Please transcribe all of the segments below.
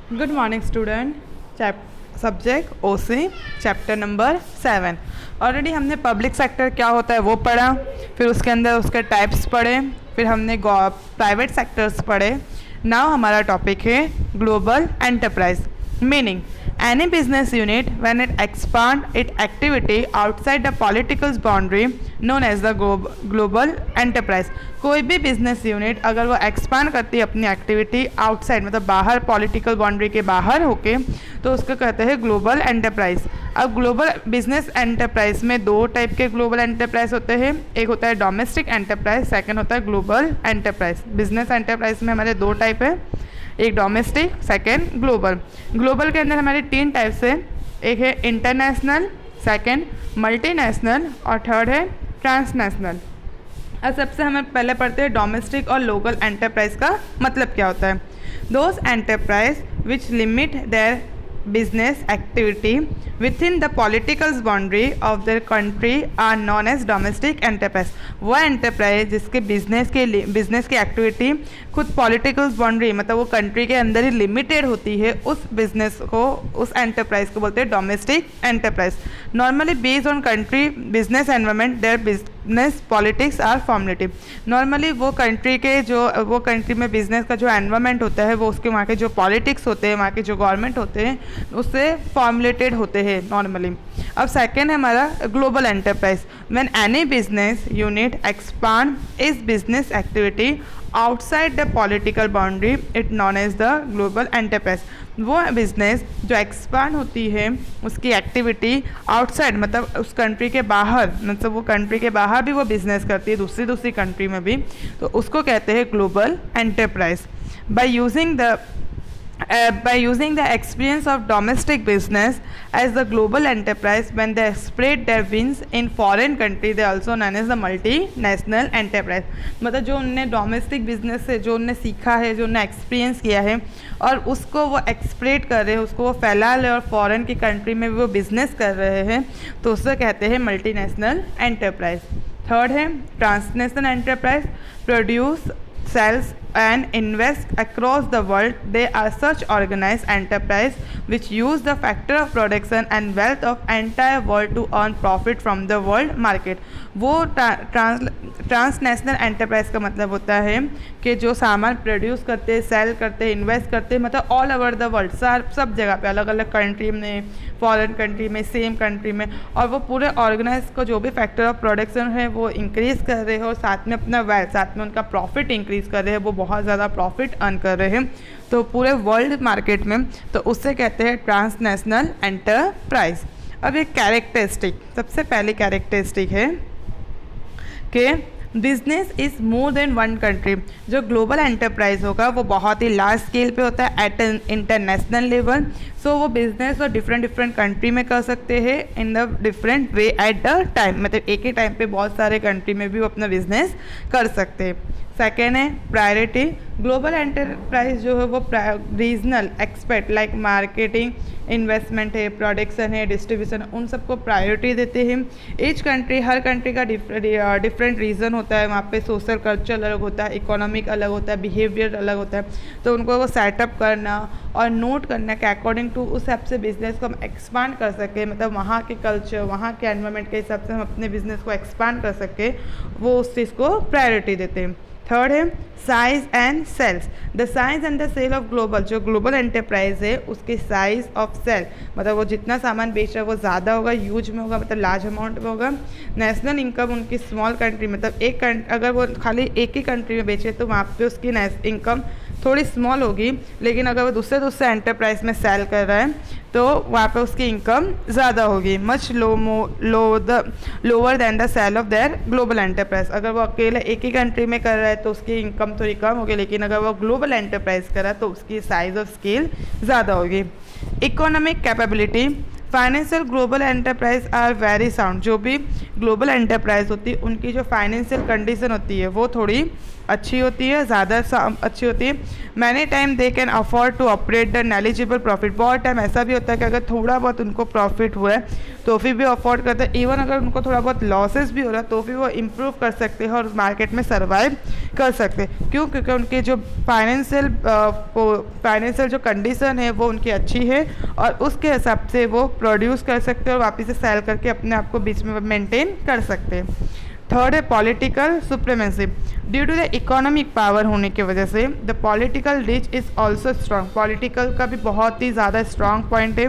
Good morning student. Subject ओसी, chapter number 7। Already हमने public sector क्या होता है वो पढ़ा, फिर उसके अंदर उसके टाइप्स पढ़े, फिर हमने प्राइवेट सेक्टर्स पढ़े। नाउ हमारा टॉपिक है global enterprise. Meaning any business unit when it expand its activity outside the political boundary known as the global enterprise। कोई भी बिजनेस यूनिट अगर वो एक्सपांड करती है अपनी एक्टिविटी आउटसाइड, मतलब बाहर, पॉलिटिकल बाउंड्री के बाहर होके, तो उसको कहते हैं ग्लोबल एंटरप्राइज। अब ग्लोबल बिजनेस एंटरप्राइज में दो टाइप के ग्लोबल एंटरप्राइज होते हैं। एक होता है डोमेस्टिक एंटरप्राइज, सेकंड होता है ग्लोबल एंटरप्राइज। बिजनेस एंटरप्राइज में हमारे दो टाइप है, एक डोमेस्टिक, सेकेंड ग्लोबल। ग्लोबल के अंदर हमारे तीन टाइप्स है, एक है इंटरनेशनल, सेकेंड मल्टीनेशनल और थर्ड है ट्रांसनेशनल। अब सबसे हमें पहले पढ़ते हैं डोमेस्टिक और लोकल एंटरप्राइज का मतलब क्या होता है। Those enterprise which limit their business activity within the political boundary of their country are known as domestic enterprise। वो एंटरप्राइज जिसके बिजनेस की एक्टिविटी खुद पॉलिटिकल बाउंड्री, मतलब वो कंट्री के अंदर ही लिमिटेड होती है, उस बिजनेस को, उस एंटरप्राइज को बोलते हैं domestic enterprise. Normally based on country business environment their business politics are formative. Normally वो कंट्री के वो कंट्री में बिजनेस का जो एनवायरमेंट होता है, वो उसके वहाँ के जो पॉलिटिक्स होते हैं, वहाँ के जो गवर्नमेंट होते हैं, उससे फॉर्मुलेटेड होते हैं नॉर्मली। अब सेकेंड है हमारा global enterprise. When any business unit expand its business activity outside the political boundary it known as the global enterprise. वो बिजनेस जो एक्सपांड होती है, उसकी एक्टिविटी आउटसाइड, मतलब उस कंट्री के बाहर, मतलब वो कंट्री के बाहर भी वो बिजनेस करती है, दूसरी कंट्री में भी, तो उसको कहते हैं global enterprise. By using the experience of domestic business as the global enterprise, when they spread their wings in foreign country, they also known as the multinational enterprise। मतलब जो उनने डोमेस्टिक बिजनेस से जो उनने सीखा है, जो उनने एक्सपीरियंस किया है, और उसको वो एक्सप्रेड कर रहे हैं, उसको वो फैला रहे और फॉरेन की कंट्री में भी वो बिजनेस कर रहे हैं, तो उससे कहते हैं मल्टीनेशनल एंटरप्राइज। थर्ड है transnational enterprise. Produce, sells and invest across the world, they are such organized enterprise which use the factor of production and wealth of entire world to earn profit from the world market। वो transnational enterprise का मतलब होता है कि जो सामान produce करते, cell करते, इन्वेस्ट करते, मतलब ऑल ओवर द वर्ल्ड, सब जगह पे, अलग अलग कंट्री में, फॉरेन कंट्री में, सेम कंट्री में, और वो पूरे ऑर्गेनाइज को जो भी फैक्टर ऑफ प्रोडक्शन है वो इंक्रीज़ कर रहे हैं, और साथ में अपना वेल्थ, साथ में उनका प्रॉफिट इंक्रीज़ कर रहे हैं, वो बहुत ज़्यादा प्रॉफिट अर्न कर रहे हैं, तो पूरे वर्ल्ड मार्केट में, तो उससे कहते हैं ट्रांसनेशनल एंटरप्राइज। अब एक कैरेक्टरिस्टिक, सबसे पहली कैरेक्टरिस्टिक है कि business is more than one country. जो ग्लोबल एंटरप्राइज होगा वो बहुत ही लार्ज स्केल पे होता है, एट एन इंटरनेशनल लेवल। सो वो बिजनेस और डिफरेंट कंट्री में कर सकते हैं in the different way at the time, मतलब एक ही टाइम पे बहुत सारे कंट्री में भी वो अपना बिजनेस कर सकते हैं। सेकेंड है प्रायोरिटी। ग्लोबल एंटरप्राइज जो है वो regional expert like marketing, investment है, प्रोडक्शन है, डिस्ट्रीब्यूशन, उन सबको प्रायोरिटी देते हैं। ईच कंट्री, हर कंट्री का डिफरेंट रीज़न होता है, वहाँ पे सोशल कल्चर अलग होता है, इकोनॉमिक अलग होता है, बिहेवियर अलग होता है, तो उनको वो सेटअप करना और नोट करना कि अकॉर्डिंग टू उस हिसाब से बिजनेस को हम एक्सपांड कर सकें, मतलब वहाँ के कल्चर, वहाँ के एनवायरनमेंट के हिसाब से हम अपने बिजनेस को एक्सपांड कर सकें, वो उस चीज़ को प्रायोरिटी देते हैं। थर्ड है size and sales. The size and the sale of global, जो ग्लोबल एंटरप्राइज है उसके साइज ऑफ सेल, मतलब वो जितना सामान बेच रहा है वो ज़्यादा होगा, यूज में होगा, मतलब लार्ज अमाउंट में होगा। नेशनल इनकम उनकी स्मॉल कंट्री, मतलब अगर वो खाली एक ही कंट्री में बेचे तो वहाँ पे उसकी इनकम थोड़ी स्मॉल होगी, लेकिन अगर वो दूसरे एंटरप्राइज में सेल कर रहा है तो वहाँ पे उसकी इनकम ज़्यादा होगी, much lower than the sale of their global enterprise. अगर वो अकेले एक ही कंट्री में कर रहा है तो उसकी इनकम थोड़ी कम होगी, लेकिन अगर वो ग्लोबल एंटरप्राइज कर रहा है तो उसकी साइज ऑफ स्केल ज़्यादा होगी। Economic capability. Financial global enterprise are very sound. जो भी ग्लोबल एंटरप्राइज होती है उनकी जो फाइनेंशियल कंडीशन होती है वो थोड़ी अच्छी होती है, ज़्यादा अच्छी होती है। Many time they can afford to operate the negligible profit, बहुत टाइम ऐसा भी होता है कि अगर थोड़ा बहुत उनको प्रॉफिट हुआ है तो फिर भी अफोर्ड करते हैं, इवन अगर उनको थोड़ा बहुत लॉसेस भी हो रहा है तो भी वो इम्प्रूव कर सकते हैं और मार्केट में सर्वाइव कर सकते हैं। क्यों? क्योंकि उनके जो फाइनेंशियल जो कंडीशन है वो उनकी अच्छी है और उसके हिसाब से वो प्रोड्यूस कर सकते हैं और वापस से सेल करके अपने आप को बीच में मेंटेन कर सकते हैं। थर्ड है political supremacy, due to the economic power होने की वजह से the political reach is also strong, political का भी बहुत ही ज़्यादा स्ट्रॉन्ग पॉइंट है।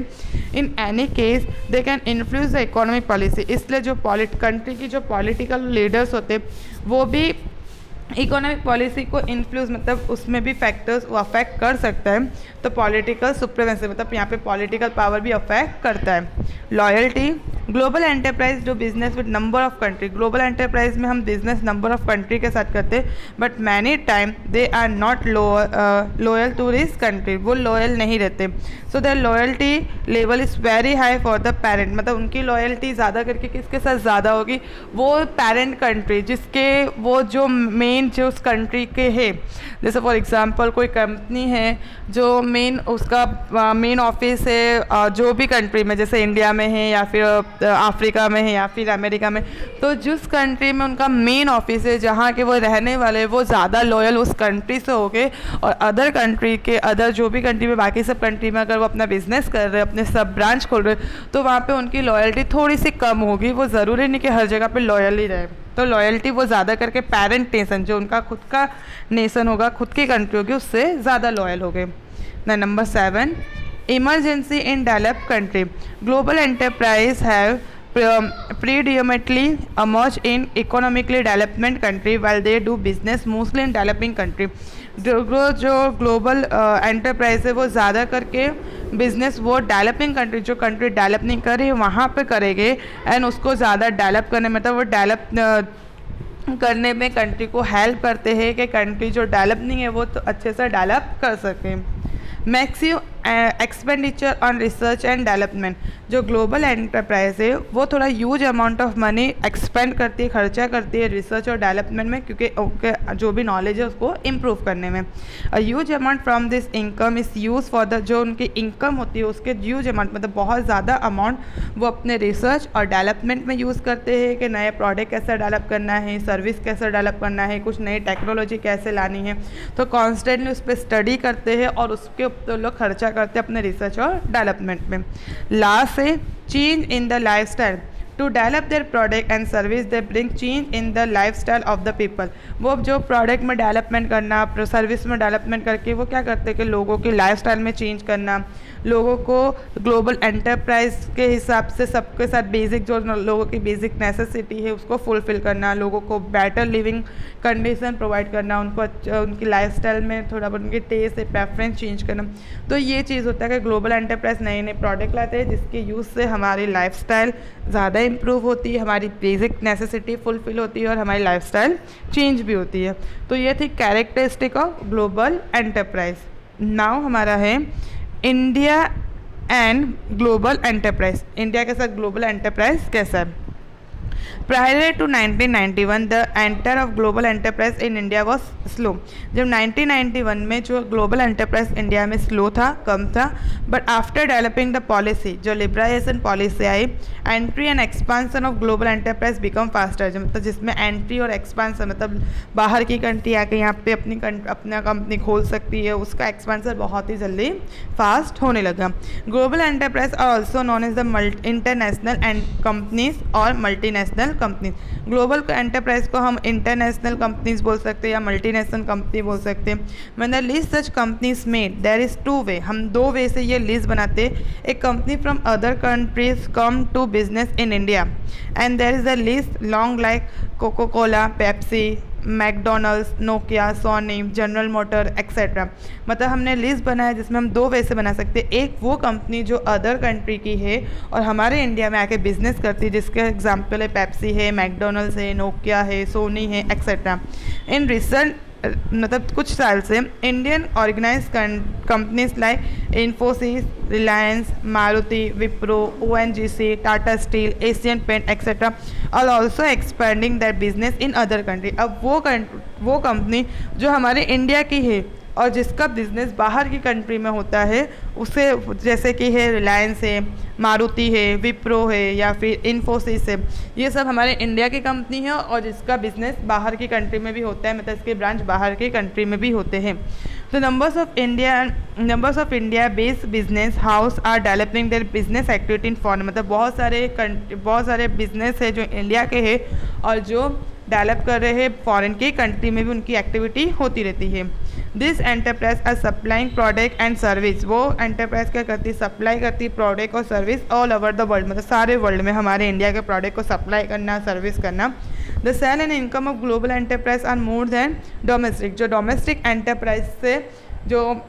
In any case they can influence the economic policy, इसलिए जो कंट्री की जो पॉलिटिकल लीडर्स होते हैं वो भी इकोनॉमिक पॉलिसी को इन्फ्लुएंस मतलब उसमें भी फैक्टर्स वो अफेक्ट कर सकता है। तो पॉलिटिकल सुप्रीमेसी मतलब यहाँ पे पॉलिटिकल पावर भी अफेक्ट करता है। Loyalty, global enterprise do business with number of country, global enterprise में हम बिजनेस नंबर ऑफ कंट्री के साथ करते हैं, but many time they are not loyal to this country, वो लॉयल नहीं रहते। So their loyalty level is very high for the parent, मतलब उनकी लॉयल्टी ज़्यादा करके किसके साथ ज़्यादा होगी, वो पेरेंट कंट्री जिसके वो जो मेन जो उस कंट्री के है। जैसे फॉर एग्जांपल कोई कंपनी है जो मेन उसका मेन ऑफिस है जो भी कंट्री में, जैसे इंडिया में है या फिर अफ्रीका में है या फिर अमेरिका में, तो जिस कंट्री में उनका मेन ऑफिस है जहाँ के वो रहने वाले वो ज़्यादा लॉयल उस कंट्री से हो गए, और अदर कंट्री के अदर जो भी कंट्री में बाकी सब कंट्री में अगर वो अपना बिजनेस कर रहे हैं, अपने सब ब्रांच खोल रहे हैं, तो वहाँ पे उनकी लॉयल्टी थोड़ी सी कम होगी। वो ज़रूरी नहीं कि हर जगह पे लॉयल ही रहे, तो लॉयल्टी वो ज़्यादा करके पेरेंट नेशन जो उनका खुद का नेशन होगा, खुद की कंट्री होगी, उससे ज़्यादा लॉयल हो गए। Number 7, emergency in developed country, global enterprise have predominantly emerged in economically development country while they do business mostly in developing country। जो ग्लोबल एंटरप्राइज है वो ज़्यादा करके बिजनेस वो डेवलपिंग कंट्री जो कंट्री डेवलप नहीं कर रही है वहाँ पे करेंगे, एंड उसको ज़्यादा डेवलप करने मतलब वो डेवलप करने में कंट्री को हेल्प करते हैं कि कंट्री जो डेवलप नहीं है वो तो अच्छे से डेवलप कर सकें। Maximum expenditure on research and development, जो ग्लोबल एंटरप्राइज है वो थोड़ा huge amount of money expand करती है, खर्चा करती है रिसर्च और डेवलपमेंट में, क्योंकि उनके जो भी नॉलेज है उसको इम्प्रूव करने में। A huge amount from this income is use for the, जो उनकी इनकम होती है उसके ह्यूज अमाउंट मतलब बहुत ज़्यादा अमाउंट वो अपने रिसर्च और डेवलपमेंट में यूज़ करते हैं कि नए प्रोडक्ट कैसे डेवलप करना है, सर्विस कैसे डेवलप करना है, कुछ नई टेक्नोलॉजी कैसे लानी है, तो कॉन्स्टेंटली उस पर स्टडी करते हैं और उसके ऊपर लोग खर्चा करते हैं अपने रिसर्च और डेवलपमेंट में। लास्ट है change in the lifestyle, to develop their product and service they bring change in the lifestyle of the people, वो जो प्रोडक्ट में डेवलपमेंट करना, सर्विस में डेवलपमेंट करके वो क्या करते हैं कि लोगों की लाइफस्टाइल में चेंज करना, लोगों को ग्लोबल एंटरप्राइज के हिसाब से सबके साथ बेसिक जो लोगों की बेसिक नेसेसिटी है उसको फुलफ़िल करना, लोगों को बेटर लिविंग कंडीशन प्रोवाइड करना, उनको उनकी लाइफस्टाइल में थोड़ा बहुत उनके टेस्ट प्रेफरेंस चेंज करना। तो ये चीज़ होता है कि ग्लोबल एंटरप्राइज नए नए प्रोडक्ट लाते हैं जिसके यूज़ से हमारी लाइफस्टाइल ज़्यादा इम्प्रूव होती है, हमारी बेसिक नेसेसिटी फुलफ़िल होती है और हमारी लाइफस्टाइल चेंज भी होती है। तो ये थी characteristic of global enterprise. Now हमारा है India and global enterprise, India के साथ ग्लोबल एंटरप्राइज कैसा है। Prior to 1991 the enter of global enterprise in India was slow, जब 1991 में जो ग्लोबल एंटरप्राइज इंडिया में स्लो था, कम था, but after developing the policy जो लिबरलाइजेशन पॉलिसी आई, entry and expansion of global enterprise become faster, जो मतलब जिसमें एंट्री और एक्सपांसन मतलब बाहर की कंट्री आके यहाँ पे अपना कंपनी खोल सकती है, उसका एक्सपांसन बहुत ही जल्दी फास्ट होने लगा। Global enterprise are also known as the international and companies और मल्टीनेशनल कंपनीज, ग्लोबल एंटरप्राइज को हम इंटरनेशनल कंपनीज बोल सकते हैं या मल्टीनेशनल कंपनी बोल सकते हैं। When the list such companies made there is two way, हम दो वे से ये लिस्ट बनाते हैं। एक company from other countries come to business in India and there is a list long like Coca Cola, Pepsi, McDonald's, Nokia, Sony, General Motor etcetera, मतलब हमने list बनाया जिसमें हम दो वे से बना सकते हैं। एक वो कंपनी जो अदर कंट्री की है और हमारे इंडिया में आके बिजनेस करती है, जिसके एग्जांपल है पेप्सी है, मैकडोनल्ड्स है, नोकिया है, सोनी है एक्सेट्रा। इन मतलब कुछ साल से Indian organize companies like Infosys, Reliance, Maruti, Wipro, ONGC, Tata Steel, Asian Paint etcetera are also expanding that business in other country. अब वो कंपनी जो हमारे इंडिया की है और जिसका बिज़नेस बाहर की कंट्री में होता है, उसे जैसे कि है रिलायंस है, मारुति है, विप्रो है या फिर इन्फोसिस है, ये सब हमारे इंडिया की कंपनी है और जिसका बिज़नेस बाहर की कंट्री में भी होता है, मतलब इसके ब्रांच बाहर की कंट्री में भी होते हैं। तो numbers of India based business house are developing their business activity in foreign, मतलब बहुत सारे बिजनेस है जो इंडिया के हैं और जो डेवलप कर रहे हैं फॉरेन की कंट्री में भी उनकी एक्टिविटी होती रहती है। This enterprise are supplying product and service, वो एंटरप्राइज क्या करती है, सप्लाई करती है प्रोडक्ट और service all over the world, मतलब सारे वर्ल्ड में हमारे इंडिया के प्रोडक्ट को सप्लाई करना, सर्विस करना। The sale and income of global enterprise are more than domestic, जो डोमेस्टिक एंटरप्राइज से जो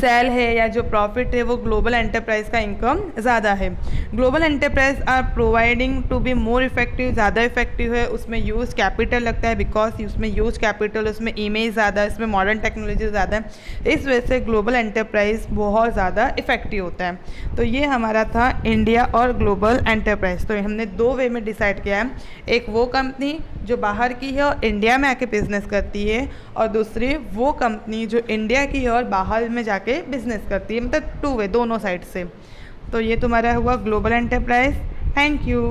सेल है या जो प्रॉफिट है वो ग्लोबल एंटरप्राइज का इनकम ज़्यादा है। Global enterprise are providing to be more effective, ज़्यादा इफेक्टिव है, उसमें यूज़ कैपिटल लगता है बिकॉज उसमें यूज़ कैपिटल, उसमें इमेज ज़्यादा है, इसमें मॉडर्न टेक्नोलॉजी ज़्यादा है, इस वजह से ग्लोबल एंटरप्राइज बहुत ज़्यादा इफेक्टिव होता है। तो ये हमारा था इंडिया और ग्लोबल एंटरप्राइज। तो हमने दो वे में डिसाइड किया है, एक वो कंपनी जो बाहर की है और इंडिया में आके बिजनेस करती है, और दूसरी वो कंपनी जो इंडिया की है और बाहर में जाके बिजनेस करती है, मतलब टू वे, दोनों साइड से। तो ये तुम्हारा हुआ ग्लोबल एंटरप्राइज। Thank you.